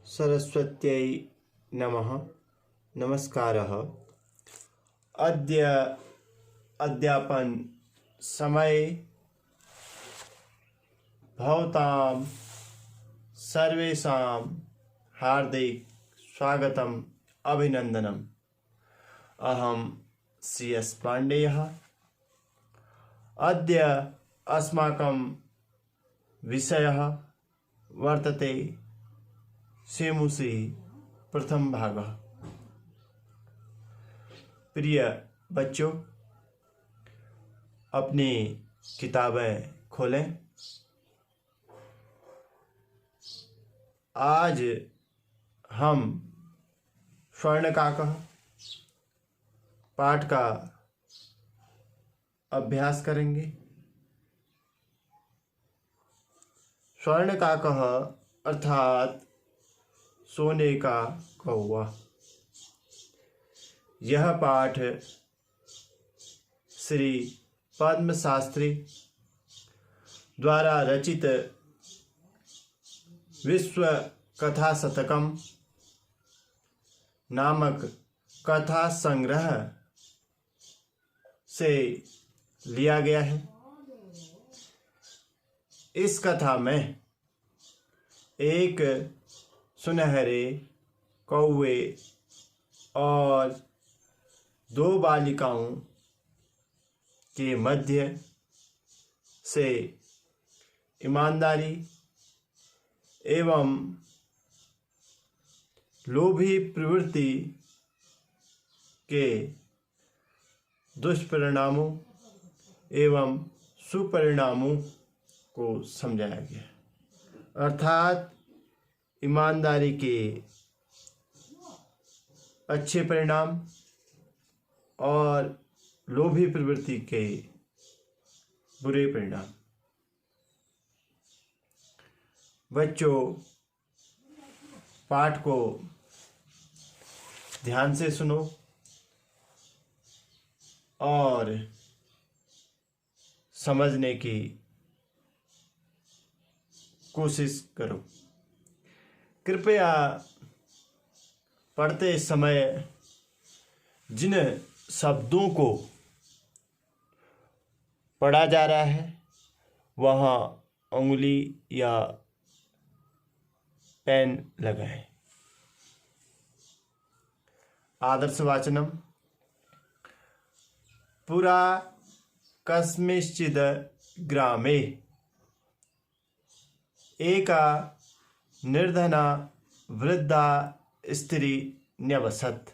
सरस्वत्यै नमः। नमस्कारः। अद्य अध्यापन समये भवतां सर्वेषां हार्दिक स्वागतम् अभिनन्दनम्। अहं CS पाण्डेयः। अद्य अस्माकं विषयः वर्तते सेमुसी प्रथम भागः। प्रिय बच्चों, अपनी किताबें खोलें। आज हम स्वर्णकाकः पाठ का अभ्यास करेंगे। स्वर्णकाकः अर्थात सोने का कौवा। यह पाठ श्री पद्म शास्त्री द्वारा रचित विश्व कथा शतकम नामक कथा संग्रह से लिया गया है। इस कथा में एक सुनहरे कौवे और दो बालिकाओं के मध्य से ईमानदारी एवं लोभी प्रवृत्ति के दुष्परिणामों एवं सुपरिणामों को समझाया गया। अर्थात ईमानदारी के अच्छे परिणाम और लोभी प्रवृत्ति के बुरे परिणाम। बच्चों, पाठ को ध्यान से सुनो और समझने की कोशिश करो। कृपया पढ़ते समय जिन शब्दों को पढ़ा जा रहा है वहाँ उंगली या पेन लगाएं। आदर्श वाचनम। पुरा कस्मिंश्चिद ग्रामे एका निर्धना वृद्धा स्त्री न्यवसत्।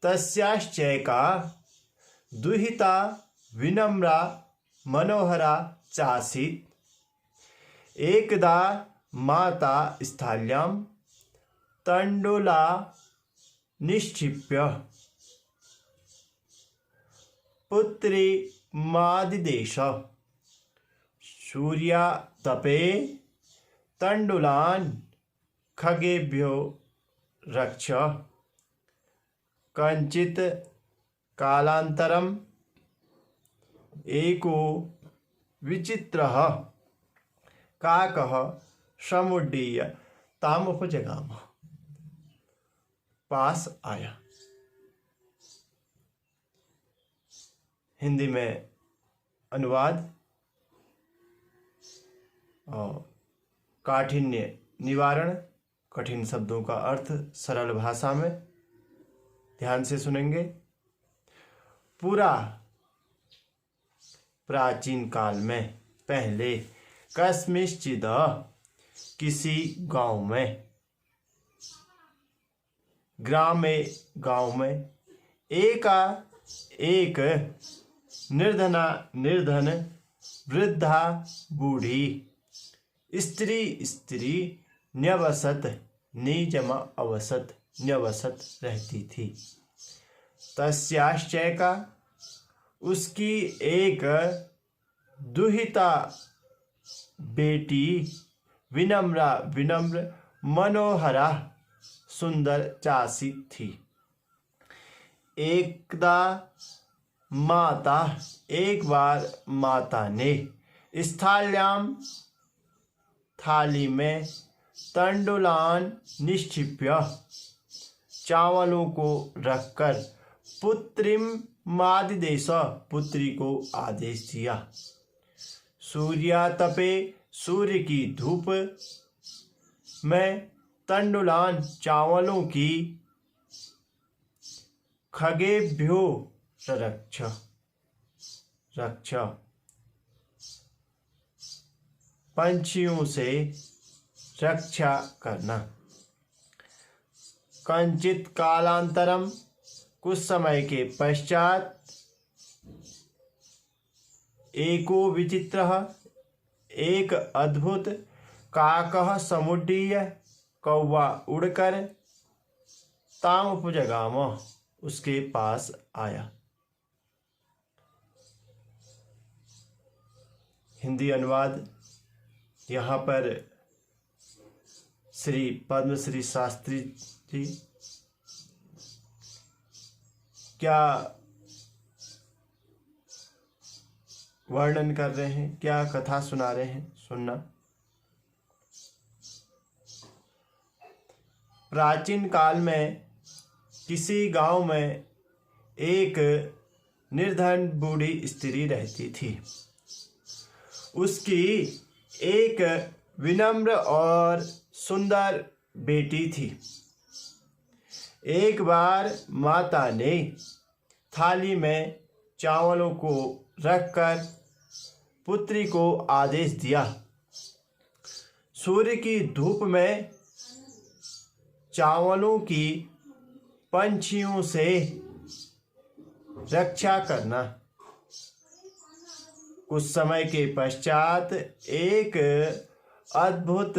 तस्याश्चैका दुहिता विनम्रा मनोहरा चासीत्। एकदा माता स्थाल्यां तण्डुला निक्षिप्य पुत्री मादिदेश। सूर्यातपे तण्डुलान् खगेभ्यो रक्ष। कञ्चित् कालान्तरम् एको विचित्रः काकः समुड्डीय तामुपजगाम। पास आया। हिंदी में अनुवाद और काठिन्य निवारण। कठिन शब्दों का अर्थ सरल भाषा में ध्यान से सुनेंगे। पूरा प्राचीन काल में पहले कस्मिंश्चिद किसी गांव में, ग्रामे गांव में, एक निर्धन वृद्धा बूढ़ी स्त्री न्यवसत निजमा अवसत न्यवसत रहती थी। तस्याश्चैका उसकी एक दुहिता बेटी विनम्र मनोहरा सुंदर चासी थी। एक बार माता ने स्थाल्याम थाली में तंडुलान निक्षिप्य, चावलों को रखकर, पुत्रिम मादिदेश, पुत्री को आदेश दिया। सूर्यातपे, सूर्य की धूप में, तंडुलान चावलों की, खगेभ्यो रक्ष, पंछियों से रक्षा करना। कंचित कालांतरम, कुछ समय के पश्चात, एको विचित्रः, एक अद्भुत, काकः समुड्डीय, कौवा उड़कर, ताम उपजगाम, उसके पास आया। हिंदी अनुवाद यहाँ पर श्री पद्मश्री शास्त्री जी क्या वर्णन कर रहे हैं, क्या कथा सुना रहे हैं, सुनना। प्राचीन काल में किसी गांव में एक निर्धन बूढ़ी स्त्री रहती थी। उसकी एक विनम्र और सुंदर बेटी थी। एक बार माता ने थाली में चावलों को रखकर पुत्री को आदेश दिया, सूर्य की धूप में चावलों की पंछियों से रक्षा करना। कुछ समय के पश्चात एक अद्भुत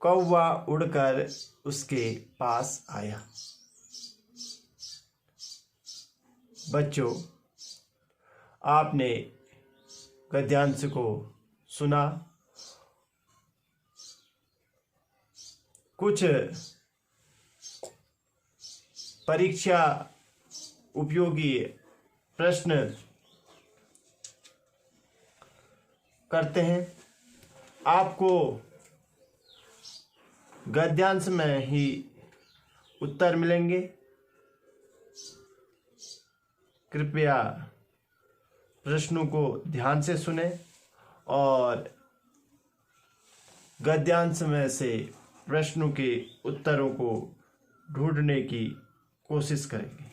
कौवा उड़कर उसके पास आया। बच्चों, आपने गद्यांश को सुना। कुछ परीक्षा उपयोगी प्रश्न करते हैं। आपको गद्यांश में ही उत्तर मिलेंगे। कृपया प्रश्नों को ध्यान से सुने और गद्यांश में से प्रश्नों के उत्तरों को ढूंढने की कोशिश करेंगे।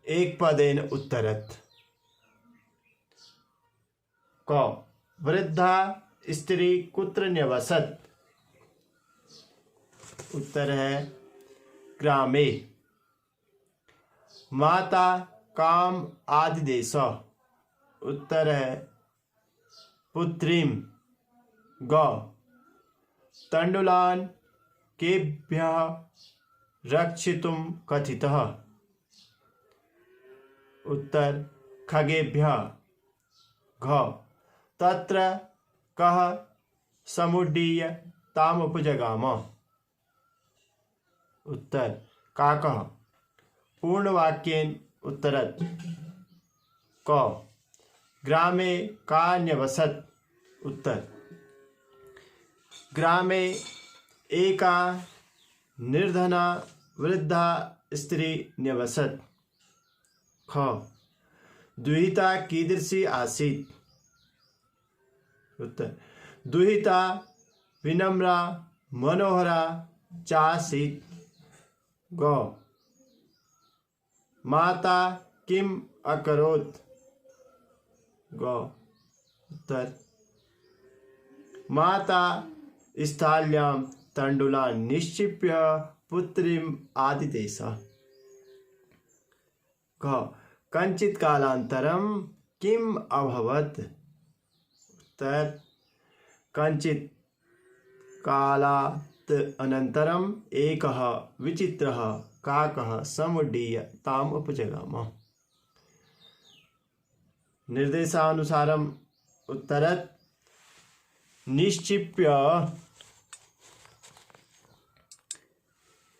एक पदेन उत्तरत। क वृद्धा स्त्री कुत्र न्यवसत। उत्तर है ग्रामे। माता काम आदिदेश। उत्तर है पुत्रीम। ग तंडुलान केभ्यः रक्षितुं कथितः। उत्तर खगेभ्यः। घ तत्र कः समुड्डीय तामुपजगाम। उत्तर काकः। पूर्णवाक्येन उत्तरत्। क ग्रामे का न्यवसत्। उत्तर ग्रामे एका निर्धना वृद्धा स्त्री न्यवसत्। ख दुहिता कीदृशी आसीत्। उत्तर दुहिता विनम्रा मनोहरा चासीत्। ग माता किम अकरोत्। ग उत्तर माता स्थाल्यां तंडुलान् निक्षिप्य पुत्रीम् आदिदेश। घ कंचित कालांतरम किम अभवत्। उत्तर कंचित कालात् अनंतरम एकः विचित्रः काकः समुड्डीय ताम उपजगाम। निर्देशानुसारम उत्तरत् निक्षिप्य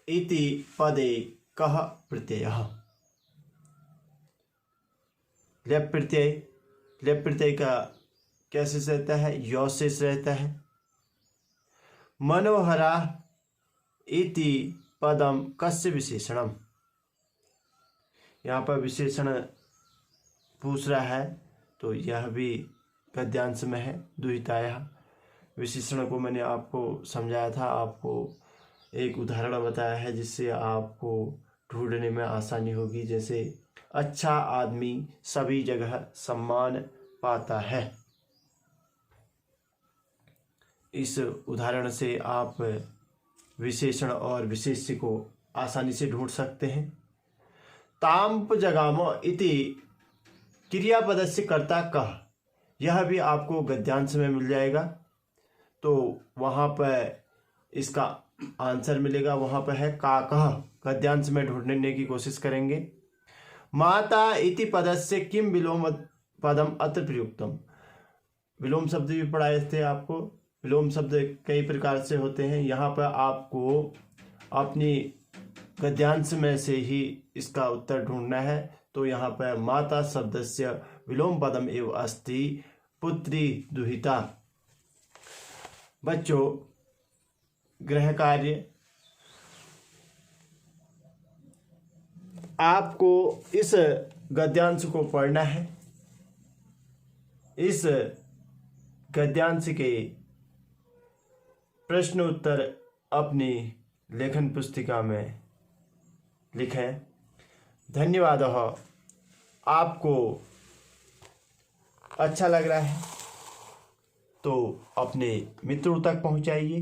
इति पदे कः प्रत्ययः। लेप प्रत्यय, लेप प्रत्यय का क्या शेष रहता है? यो शेष रहता है। मनोहरा इति पदम कस्य विशेषणम। यहाँ पर विशेषण पूछ रहा है, तो यह भी गद्यांश में है। दुहितायः विशेषण को मैंने आपको समझाया था, आपको एक उदाहरण बताया है जिससे आपको ढूंढने में आसानी होगी। जैसे अच्छा आदमी सभी जगह सम्मान पाता है। इस उदाहरण से आप विशेषण और विशेष्य को आसानी से ढूंढ सकते हैं। ताम्प जगामो इति क्रियापदस्य कर्ता कः, यह भी आपको गद्यांश में मिल जाएगा। तो वहाँ पर इसका आंसर मिलेगा, वहाँ पर है काकः। गद्यांश में ढूंढने की कोशिश करेंगे। माता इति पदस्य किम विलोम पदम अत्र प्रयुक्तम। विलोम शब्द भी पढ़ाए थे आपको। विलोम शब्द कई प्रकार से होते हैं। यहाँ पर आपको अपनी गद्यांश में से ही इसका उत्तर ढूंढना है। तो यहाँ पर माता शब्दस्य विलोम पदम एव अस्ति पुत्री दुहिता। बच्चों, गृह कार्य आपको इस गद्यांश को पढ़ना है। इस गद्यांश के प्रश्न उत्तर अपनी लेखन पुस्तिका में लिखें। धन्यवाद। आपको अच्छा लग रहा है तो अपने मित्रों तक पहुंचाइए।